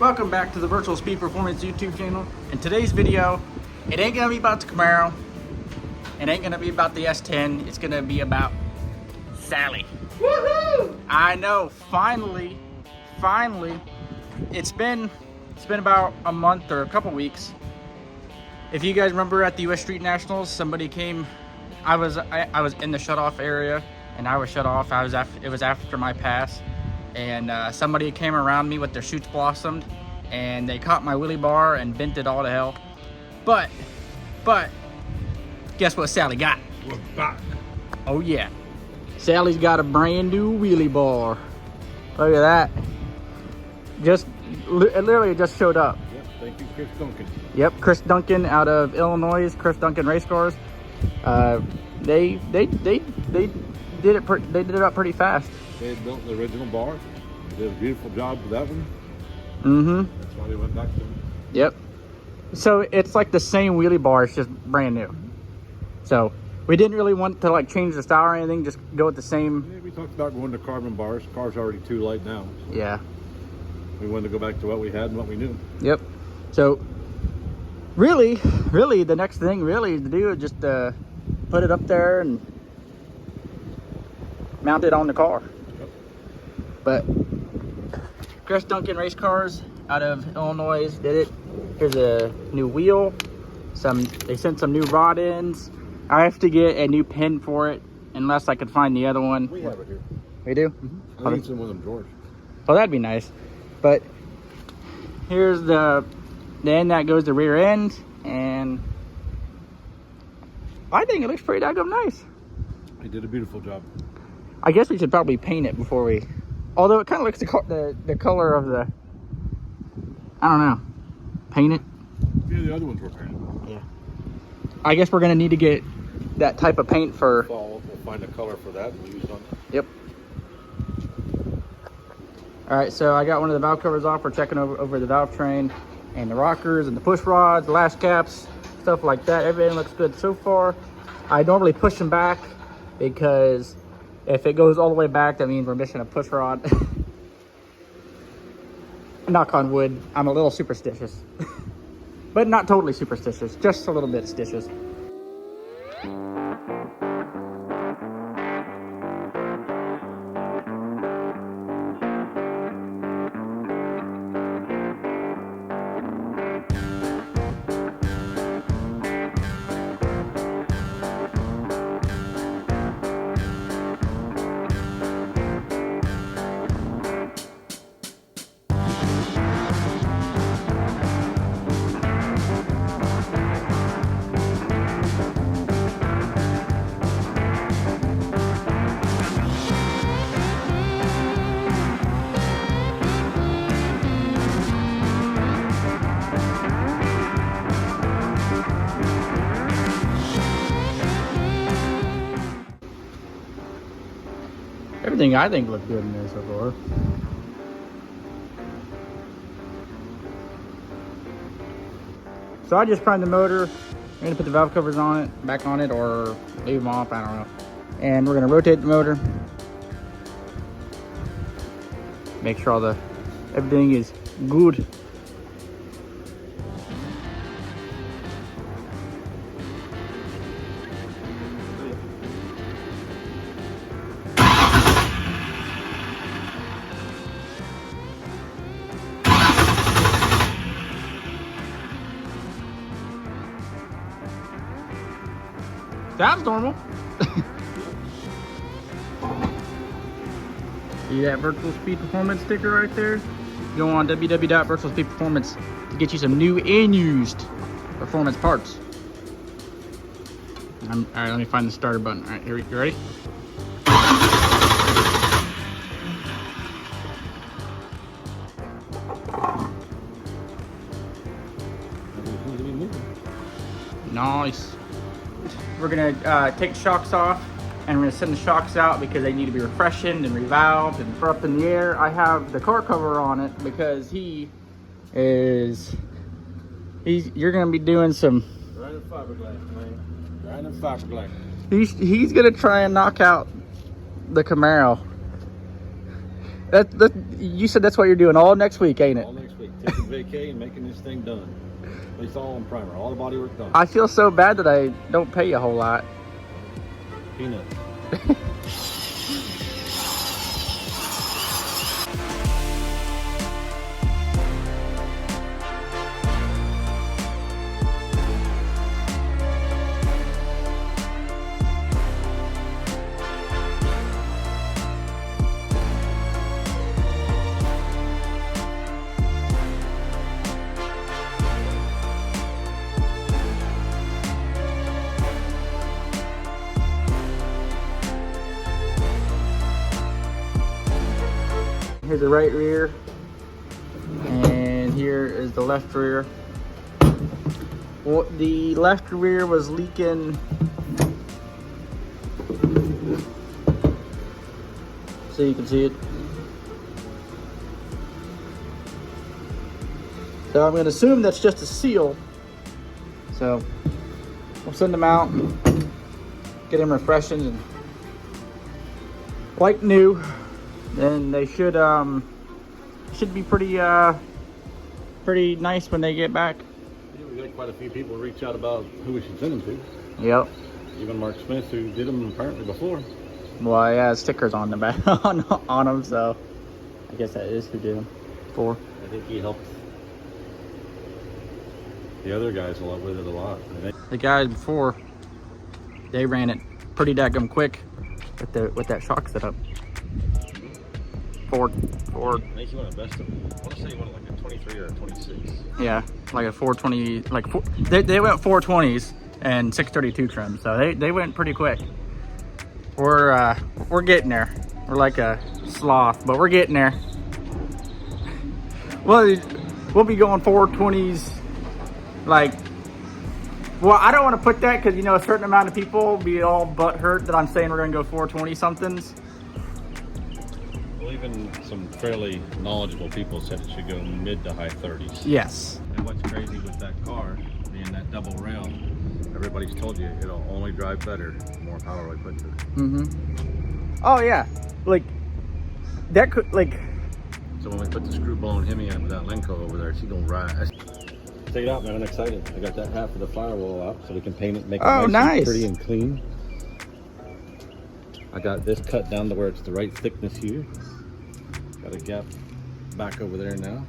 Welcome back to the Virtual Speed Performance YouTube channel. In today's video, it ain't gonna be about the Camaro. It ain't gonna be about the S10. It's gonna be about Sally. Woohoo! I know, finally, it's been about a month or a couple weeks. If you guys remember at the U.S Street Nationals, somebody came. I was in the shut-off area, and I was shut off. It was after my pass. And somebody came around me with their shoots blossomed, and they caught my wheelie bar and bent it all to hell. But guess what Sally got? We're back. Oh yeah, Sally's got a brand new wheelie bar. Look at that. It literally just showed up. Yep, thank you, Chris Duncan. Yep, Chris Duncan out of Illinois. Chris Duncan Race Cars. They did it up pretty fast. They had built the original bar. They did a beautiful job with that one. Mm-hmm. That's why they went back to them. Yep. So it's like the same wheelie bar, it's just brand new. So we didn't really want to like change the style or anything, just go with the same. Yeah, we talked about going to carbon bars. Car's already too light now. So yeah. We wanted to go back to what we had and what we knew. Yep. So really, the next thing really is to do is just put it up there and mount it on the car. Yep. But Chris Duncan Race Cars out of Illinois did it. Here's a new wheel. They sent some new rod ends. I have to get a new pin for it unless I could find the other one. We have it here. We do? Mm-hmm. I think it's in one of them drawers. Oh, that'd be nice. But here's the end that goes the rear end, and I think it looks pretty daggone nice. They did a beautiful job. I guess we should probably paint it before we, although it kind of looks the color of the, I don't know, paint it. Yeah, the other ones were painted. Yeah. I guess we're gonna need to get that type of paint for. We'll find a color for that and use on that. Yep. All right, so I got one of the valve covers off. We're checking over the valve train and the rockers and the push rods, the lash caps, stuff like that. Everything looks good so far. I normally push them back because if it goes all the way back, that means we're missing a push rod. Knock on wood, I'm a little superstitious. But not totally superstitious, just a little bit stitious. Everything I think looked good in there so far. So I just primed the motor. I'm gonna put the valve covers on it, back on it, or leave them off, I don't know. And we're gonna rotate the motor. Make sure everything is good. Sounds normal. See that Virtual Speed Performance sticker right there? Go on www.virtualspeedperformance to get you some new and used performance parts. All right, let me find the starter button. All right, here, you ready? Nice. We're gonna take shocks off, and we're gonna send the shocks out because they need to be refreshened and revalved and up in the air. I have the car cover on it because you're gonna be doing some Grinding fiberglass, man. Grinding fiberglass. He's gonna try and knock out the Camaro. That you said that's what you're doing all next week, ain't it? All next week. taking vacay and making this thing done. At least all on primer, all the bodywork done. I feel so bad that I don't pay you a whole lot. Peanut. Here's the right rear, and here is the left rear. Well, the left rear was leaking. So you can see it. So I'm going to assume that's just a seal. So we'll send them out, get them refreshed and like new. Then they should be pretty nice when they get back. Yeah, we got quite a few people reach out about who we should send them to. Yep. Even Mark Smith, who did them apparently before. Well, yeah, stickers on the back on them, so I guess that is who did them for. I think he helped the other guys a lot with it a lot. The guys before, they ran it pretty daggum quick with that shock setup. Ford. I think you want a best of, I want to say you want like a 23 or a 26. Yeah, like a 420, they went 420s and 632 trim, so they went pretty quick. We're getting there. We're like a sloth, but we're getting there. Well, we'll be going 420s, well, I don't want to put that because, you know, a certain amount of people will be all butthurt that I'm saying we're going to go 420 somethings. Well, even some fairly knowledgeable people said it should go mid to high 30s. Yes. And what's crazy with that car, being that double rail, everybody's told you it'll only drive better the more power I put to it. Mm-hmm. Oh, yeah. That could, So when we put the screw blown Hemi in with that Lenco over there, she's gonna rise. Take it out, man. I'm excited. I got that half of the firewall out so we can paint it, make it nice and pretty and clean. I got this cut down to where it's the right thickness here. Got a gap back over there now.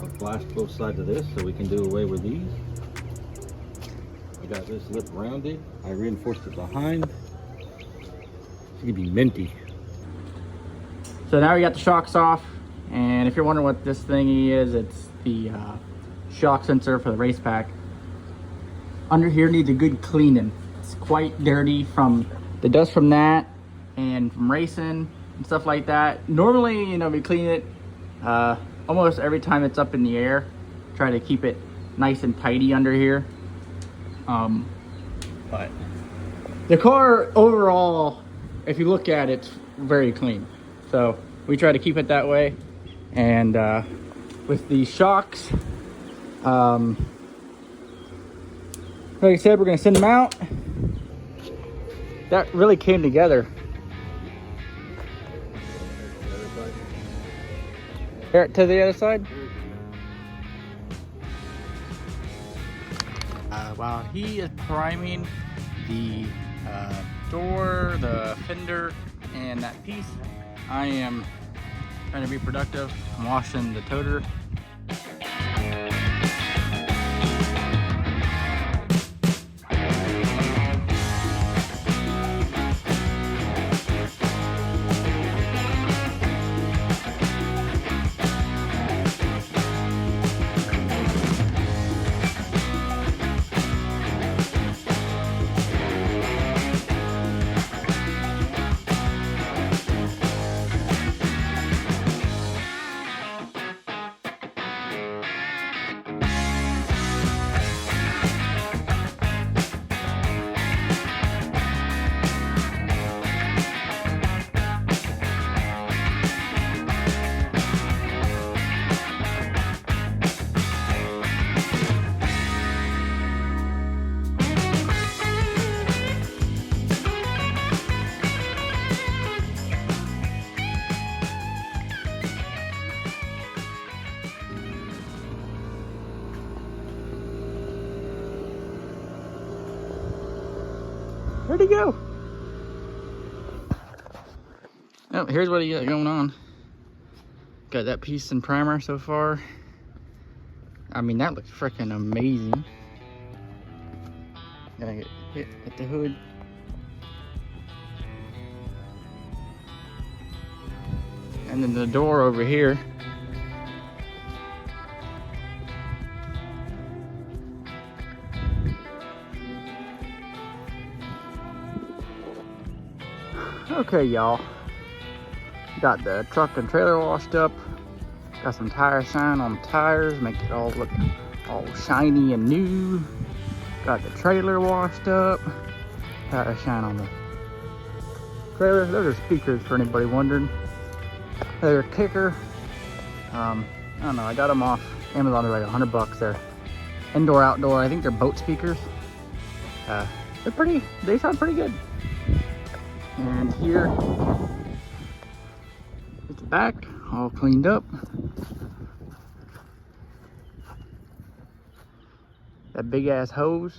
I'll flash both sides of this so we can do away with these. I got this lip rounded. I reinforced it behind. It's gonna be minty. So now we got the shocks off, and if you're wondering what this thingy is, it's the shock sensor for the race pack. Under here needs a good cleaning. It's quite dirty from the dust from that and from racing and stuff like that. Normally, you know, we clean it almost every time it's up in the air. Try to keep it nice and tidy under here. But the car overall, if you look at it, it's very clean. So we try to keep it that way. And with the shocks, like I said, we're gonna send them out. That really came together. Here, to the other side. While he is priming the door, the fender, and that piece, I am trying to be productive. I'm washing the toter. Where'd he go? Oh, here's what he got going on. Got that piece in primer so far. I mean, that looks freaking amazing. Gotta get hit at the hood. And then the door over here. Okay, y'all. Got the truck and trailer washed up. Got some tire shine on the tires, make it all look all shiny and new. Got the trailer washed up. Tire shine on the trailer. Those are speakers for anybody wondering. They're a kicker. I don't know, I got them off Amazon. They're like $100. They're indoor, outdoor. I think they're boat speakers. They're pretty, they sound pretty good. And here, it's back, all cleaned up. That big ass hose.